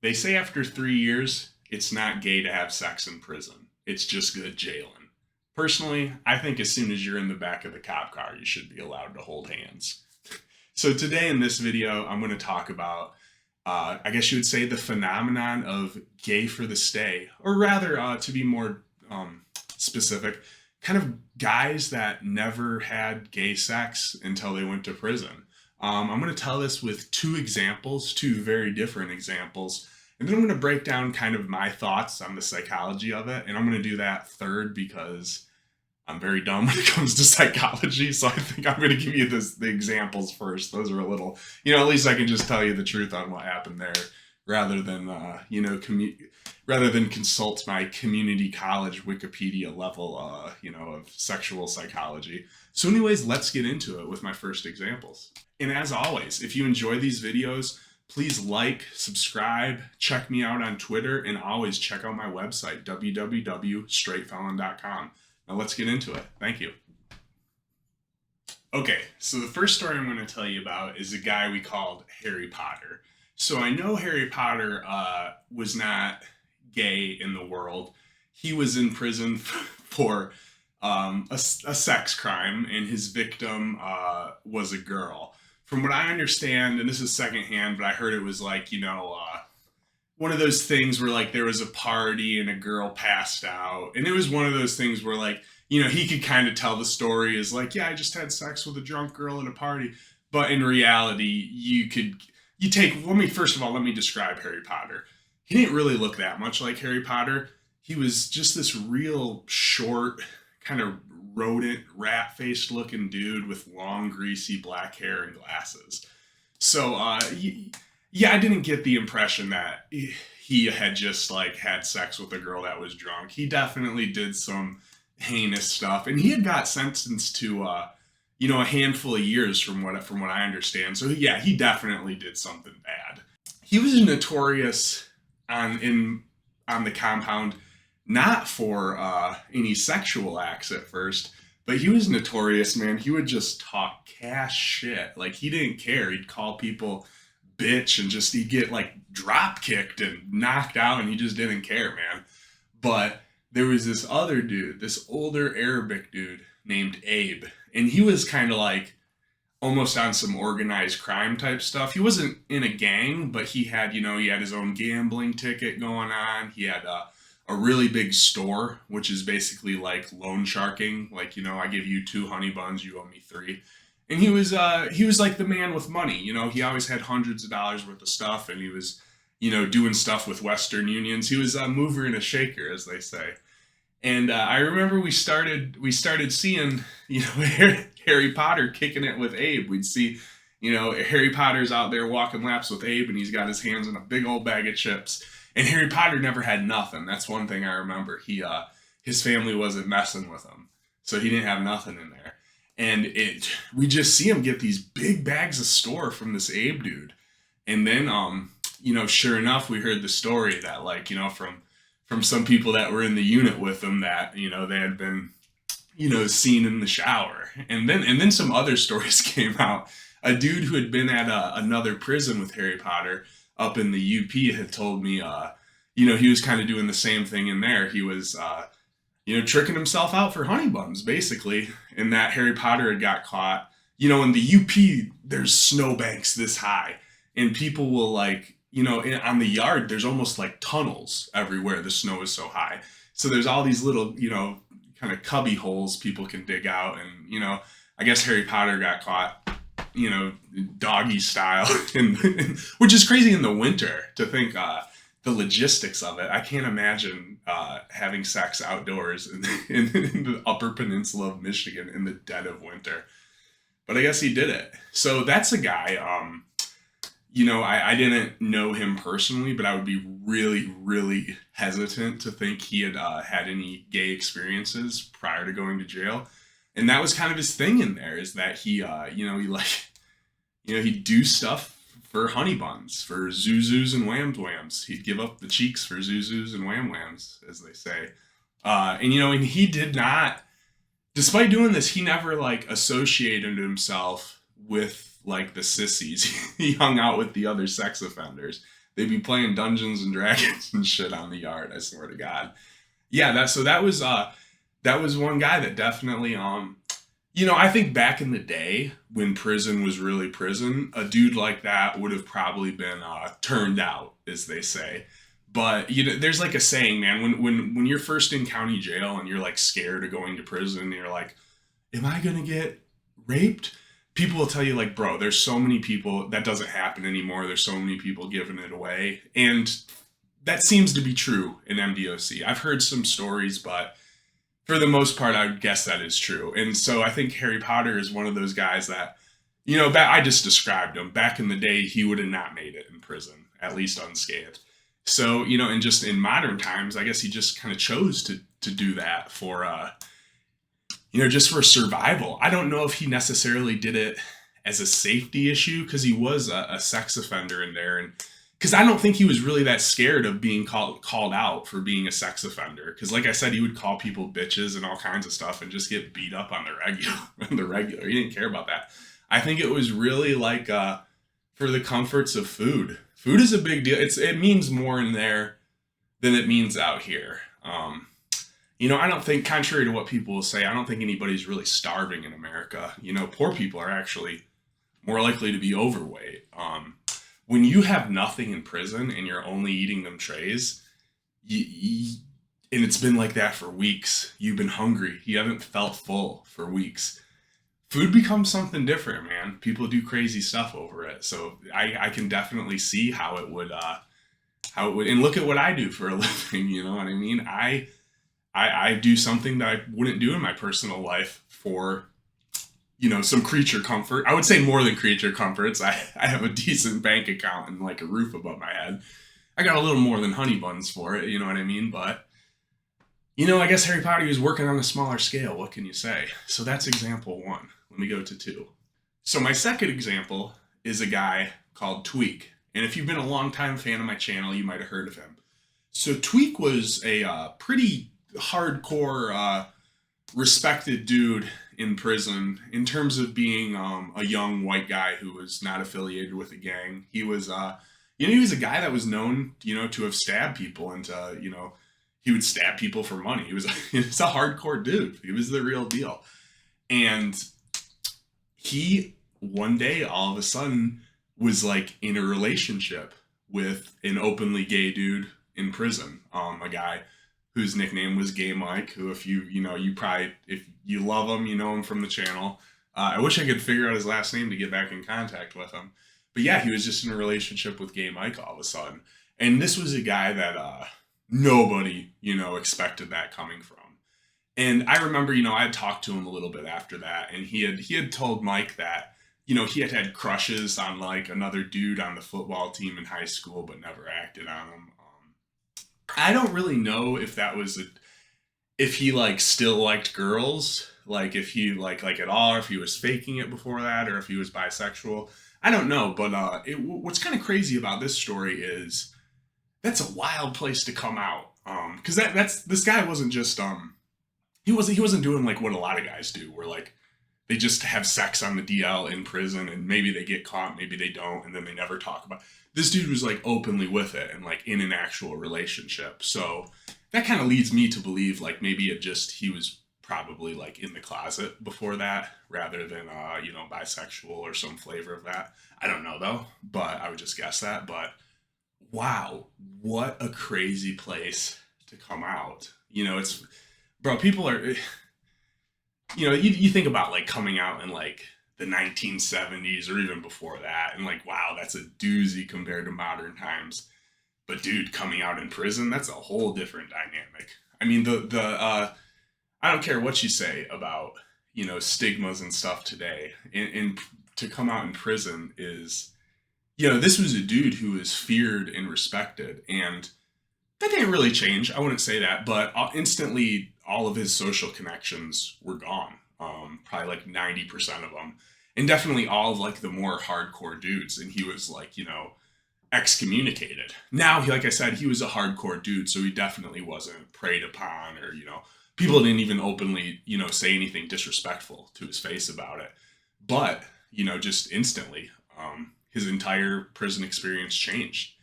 They say after 3 years, it's not gay to have sex in prison. It's just good jailing. Personally, I think as soon as you're in the back of the cop car, you should be allowed to hold hands. So today in this video, I'm going to talk about, I guess you would say, the phenomenon of gay for the stay, or rather, to be more specific, kind of guys that never had gay sex until they went to prison. I'm going to tell this with two examples, two very different examples, and then I'm going to break down kind of my thoughts on the psychology of it, and I'm going to do that third because I'm very dumb when it comes to psychology, so I think I'm going to give you the examples first. Those are a little, at least I can just tell you the truth on what happened there, rather than, rather than consult my community college Wikipedia level, of sexual psychology. So anyways, let's get into it with my first examples. And as always, if you enjoy these videos, please like, subscribe, check me out on Twitter, and always check out my website, www.straightfelon.com. Now let's get into it. Thank you. Okay, so the first story I'm going to tell you about is a guy we called Harry Potter. So I know Harry Potter was not gay in the world. He was in prison for a sex crime, and his victim was a girl. From what I understand, and this is secondhand, but I heard it was like, one of those things where like there was a party and a girl passed out. And it was one of those things where like, he could kind of tell the story as like, yeah, I just had sex with a drunk girl at a party. But in reality, first of all, let me describe Harry Potter. He didn't really look that much like Harry Potter. He was just this real short, kind of rodent, rat-faced looking dude with long, greasy black hair and glasses. So, yeah, I didn't get the impression that he had just like had sex with a girl that was drunk. He definitely did some heinous stuff, and he had got sentenced to, a handful of years from what I understand. So yeah, he definitely did something bad. He was notorious on the compound, not for any sexual acts at first, but he was notorious, man. He would just talk cash shit. Like, he didn't care. He'd call people bitch and he'd get like drop kicked and knocked out, and he just didn't care, man. But there was this other dude, this older Arabic dude named Abe, and he was kind of like almost on some organized crime type stuff. He wasn't in a gang, but he had his own gambling ticket going on. He had a really big store, which is basically like loan sharking. Like, I give you 2 honey buns, you owe me 3. And he was like the man with money. He always had hundreds of dollars worth of stuff, and he was, doing stuff with Western Unions. He was a mover and a shaker, as they say. And I remember we started seeing, Harry Potter kicking it with Abe. We'd see, Harry Potter's out there walking laps with Abe, and he's got his hands in a big old bag of chips. And Harry Potter never had nothing. That's one thing I remember. His family wasn't messing with him, so he didn't have nothing in there. And we just see him get these big bags of store from this Abe dude. And then, sure enough, we heard the story that, like, from some people that were in the unit with him that, they had been, seen in the shower. And then some other stories came out. A dude who had been at another prison with Harry Potter up in the UP had told me, he was kind of doing the same thing in there. He was, tricking himself out for honey buns, basically. And that Harry Potter had got caught. In the UP, there's snowbanks this high. And people will like, on the yard, there's almost like tunnels everywhere. The snow is so high. So there's all these little, kind of cubby holes people can dig out. And, I guess Harry Potter got caught, doggy style, which is crazy in the winter to think, the logistics of it. I can't imagine having sex outdoors in the Upper Peninsula of Michigan in the dead of winter. But I guess he did it. So that's a guy, I didn't know him personally, but I would be really, really hesitant to think he had had any gay experiences prior to going to jail. And that was kind of his thing in there, is that he'd do stuff for honey buns, for zuzus and wham whams. He'd give up the cheeks for zuzus and wham whams, as they say. And he did not, despite doing this, he never like associated himself with like the sissies. He hung out with the other sex offenders. they'd be playing Dungeons and Dragons and shit on the yard. I swear to God. Yeah, that was one guy that definitely I think back in the day when prison was really prison, a dude like that would have probably been turned out, as they say. But there's like a saying, man, when you're first in county jail and you're like scared of going to prison, and you're like, am I gonna get raped? People will tell you like, bro, there's so many people that doesn't happen anymore. There's so many people giving it away, and that seems to be true in MDOC. I've heard some stories, but for the most part, I would guess that is true. And so I think Harry Potter is one of those guys that, I just described him. Back in the day, he would have not made it in prison, at least unscathed. So, and just in modern times, I guess he just kind of chose to do that for, just for survival. I don't know if he necessarily did it as a safety issue, because he was a sex offender in there. And because I don't think he was really that scared of being called out for being a sex offender. Because like I said, he would call people bitches and all kinds of stuff and just get beat up on the regular. On the regular. He didn't care about that. I think it was really like for the comforts of food. Food is a big deal. It means more in there than it means out here. I don't think, contrary to what people will say, I don't think anybody's really starving in America. Poor people are actually more likely to be overweight. When you have nothing in prison and you're only eating them trays, and it's been like that for weeks, you've been hungry, you haven't felt full for weeks, food becomes something different, man. People do crazy stuff over it. So I can definitely see how it would, and look at what I do for a living, you know what I mean? I do something that I wouldn't do in my personal life for, some creature comfort. I would say more than creature comforts. I have a decent bank account and like a roof above my head. I got a little more than honey buns for it, you know what I mean? But, I guess Harry Potter was working on a smaller scale. What can you say? So that's example one. Let me go to two. So my second example is a guy called Tweak. And if you've been a longtime fan of my channel, you might have heard of him. So Tweak was a pretty hardcore, respected dude in prison in terms of being a young white guy who was not affiliated with a gang. He was, he was a guy that was known, to have stabbed people, and he would stab people for money. He was a hardcore dude. He was the real deal. And he, one day, all of a sudden, was like in a relationship with an openly gay dude in prison. A guy whose nickname was Gay Mike, who if you probably, if you love him, you know him from the channel. I wish I could figure out his last name to get back in contact with him. But yeah, he was just in a relationship with Gay Mike all of a sudden. And this was a guy that nobody, expected that coming from. And I remember, I had talked to him a little bit after that, and he had told Mike that, he had crushes on like another dude on the football team in high school, but never acted on him. I don't really know if that was if he like still liked girls, like if he like at all, or if he was faking it before that, or if he was bisexual. I don't know, but what's kind of crazy about this story is that's a wild place to come out, because this guy wasn't just he wasn't doing like what a lot of guys do, where like they just have sex on the DL in prison and maybe they get caught, maybe they don't, and then they never talk about it. This dude was like openly with it and like in an actual relationship. So that kind of leads me to believe like maybe he was probably like in the closet before that, rather than bisexual or some flavor of that. I don't know though, but I would just guess that. But wow, what a crazy place to come out. It's, bro, people are, you think about like coming out in like the 1970s or even before that, and like, wow, that's a doozy compared to modern times. But dude, coming out in prison, that's a whole different dynamic. I mean, I don't care what you say about, stigmas and stuff today, and to come out in prison is, this was a dude who was feared and respected, and that didn't really change. I wouldn't say that, but instantly all of his social connections were gone. Probably like 90% of them. And definitely all of like the more hardcore dudes. And he was like, excommunicated. Now, like I said, he was a hardcore dude, so he definitely wasn't preyed upon, or, people didn't even openly, say anything disrespectful to his face about it. But, just instantly, his entire prison experience changed.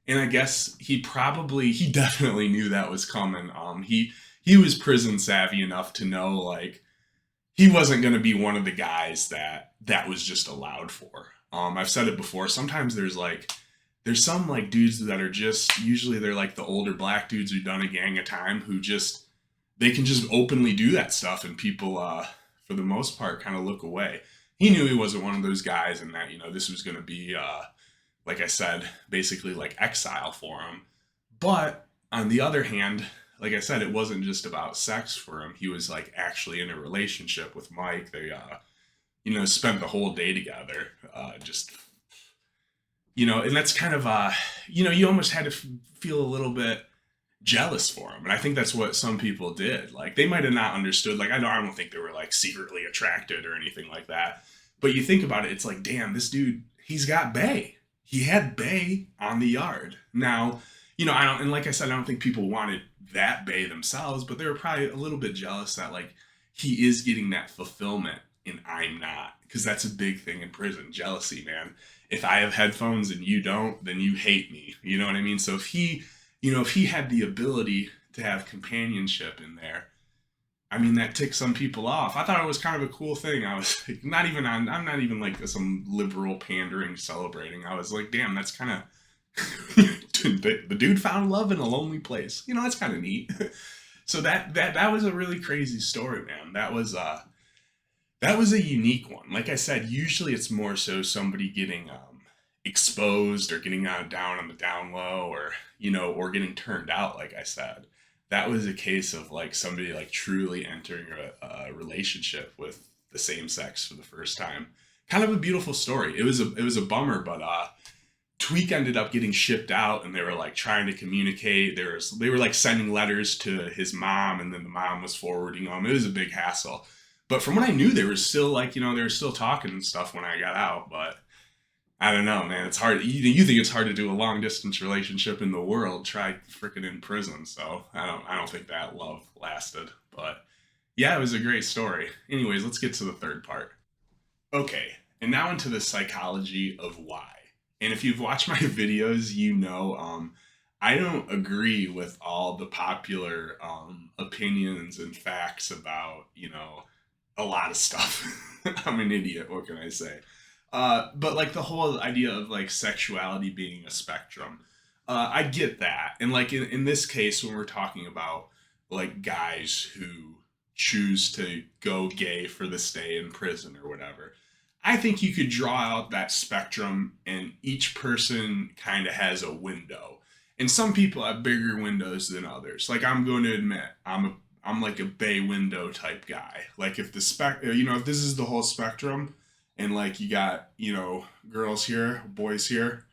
And I guess he definitely knew that was coming. He was prison savvy enough to know, like, he wasn't going to be one of the guys that was just allowed for. I've said it before. Sometimes there's some like dudes that are just, usually they're like the older black dudes who've done a gang of time, who just, they can just openly do that stuff, and people for the most part kind of look away. He knew he wasn't one of those guys, and that, this was going to be like I said, basically like exile for him. But on the other hand, like I said, it wasn't just about sex for him. He was like actually in a relationship with Mike. They spent the whole day together. Just and that's kind of you almost had to feel a little bit jealous for him. And I think that's what some people did. Like, they might have not understood. Like, I don't think they were like secretly attracted or anything like that. But you think about it, it's like, damn, this dude, he's got Bay. He had Bay on the yard. Now, and like I said, I don't think people wanted that Bay themselves, but they were probably a little bit jealous that, like, he is getting that fulfillment and I'm not. Because that's a big thing in prison. Jealousy, man. If I have headphones and you don't, then you hate me. You know what I mean? So if he had the ability to have companionship in there, I mean, that ticked some people off. I thought it was kind of a cool thing. I was like, I'm not even like some liberal pandering celebrating. I was like, damn, that's kind of, the dude found love in a lonely place. That's kind of neat. So that was a really crazy story, man. That was a unique one. Like I said, usually it's more so somebody getting exposed or getting down on the down low, or or getting turned out. Like I said, that was a case of like somebody like truly entering a relationship with the same sex for the first time. Kind of a beautiful story. It was a bummer, but Tweak ended up getting shipped out, and they were like trying to communicate. They were like sending letters to his mom, and then the mom was forwarding them. It was a big hassle. But from what I knew, they were still like, they were still talking and stuff when I got out. But I don't know, man. It's hard. You think it's hard to do a long distance relationship in the world? Try freaking in prison. So I don't think that love lasted. But yeah, it was a great story. Anyways, let's get to the third part. Okay, and now into the psychology of why. And if you've watched my videos, I don't agree with all the popular opinions and facts about a lot of stuff. I'm an idiot. What can I say? But like the whole idea of like sexuality being a spectrum, I get that. And like in this case, when we're talking about like guys who choose to go gay for the stay in prison or whatever, I think you could draw out that spectrum, and each person kind of has a window. And some people have bigger windows than others. Like, I'm going to admit, I'm like a bay window type guy. Like, if if this is the whole spectrum, and like you got, girls here, boys here,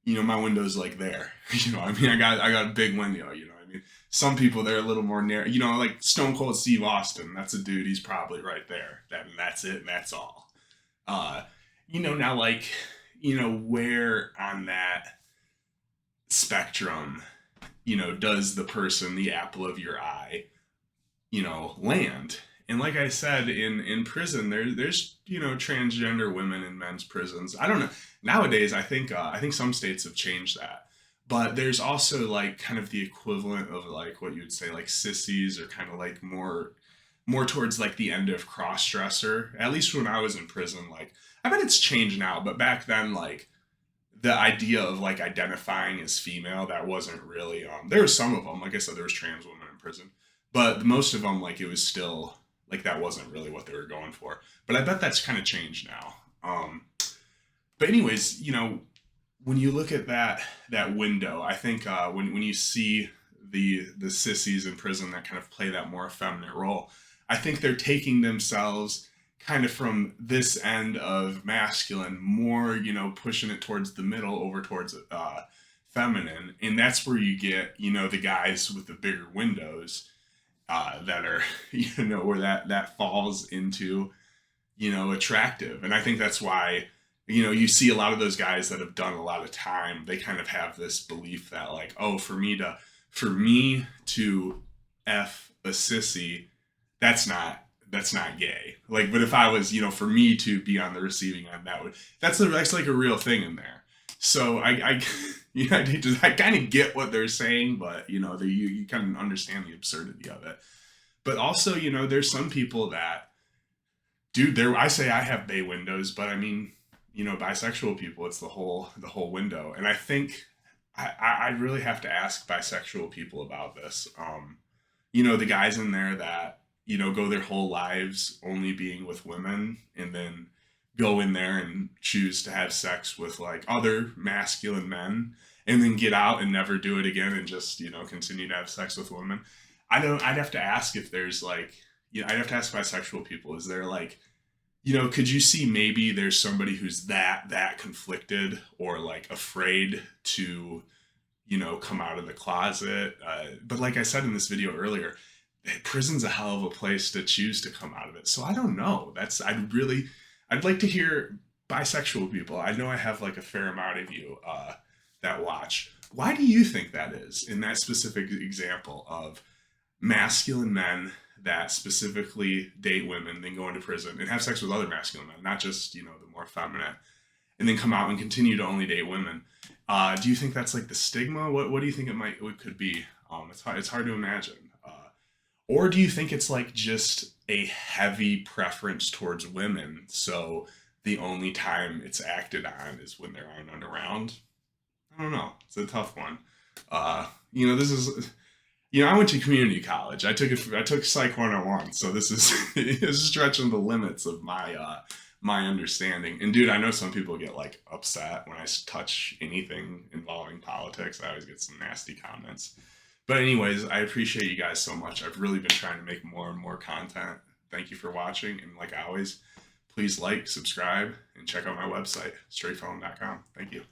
my window's like there. I mean, I got a big window, I mean, some people, they're a little more narrow, like Stone Cold Steve Austin. That's a dude, he's probably right there. That's it, and that's all. Now, like, where on that spectrum, does the person, the apple of your eye, land? And like I said, in prison, there's transgender women in men's prisons. I don't know. Nowadays, I think some states have changed that. But there's also like kind of the equivalent of like what you would say like sissies, or kind of like more towards like the end of cross-dresser. At least when I was in prison, like, I bet it's changed now, but back then, like, the idea of like identifying as female, that wasn't really there were some of them, like I said, there was trans women in prison, but most of them, like, it was still like that wasn't really what they were going for. But I bet that's kind of changed now. But anyways, when you look at that window, I think when you see the sissies in prison that kind of play that more effeminate role, I think they're taking themselves kind of from this end of masculine, more, pushing it towards the middle, over towards feminine. And that's where you get, the guys with the bigger windows that are, where that falls into, attractive. And I think that's why, you see a lot of those guys that have done a lot of time, they kind of have this belief that like, oh, for me to F a sissy, that's not gay. Like, but if I was, for me to be on the receiving end, that's like a real thing in there. So I you know, I kind of get what they're saying, but you know, you kind of understand the absurdity of it. But also, you know, there's some people that, dude, I say I have bay windows, but I mean, you know, bisexual people, it's the whole window. And I think I really have to ask bisexual people about this. You know, the guys in there that, you know, go their whole lives only being with women and then go in there and choose to have sex with like other masculine men and then get out and never do it again and just, you know, continue to have sex with women. I'd have to ask if there's like, you know, I'd have to ask bisexual people, is there like, you know, could you see maybe there's somebody who's that conflicted or like afraid to, you know, come out of the closet? But like I said in this video earlier, prison's a hell of a place to choose to come out of it. So I don't know. I'd like to hear bisexual people. I know I have like a fair amount of you that watch. Why do you think that is in that specific example of masculine men that specifically date women, then go into prison and have sex with other masculine men, not just, you know, the more feminine, and then come out and continue to only date women? Do you think that's like the stigma? What do you think it could be? It's hard to imagine. Or do you think it's like just a heavy preference towards women? So the only time it's acted on is when there aren't around. I don't know. It's a tough one. You know, this is, you know, I went to community college. I took Psych 101, so this is stretching the limits of my understanding. And dude, I know some people get like upset when I touch anything involving politics. I always get some nasty comments. But anyways, I appreciate you guys so much. I've really been trying to make more and more content. Thank you for watching. And like always, please like, subscribe, and check out my website, straightfelon.com. Thank you.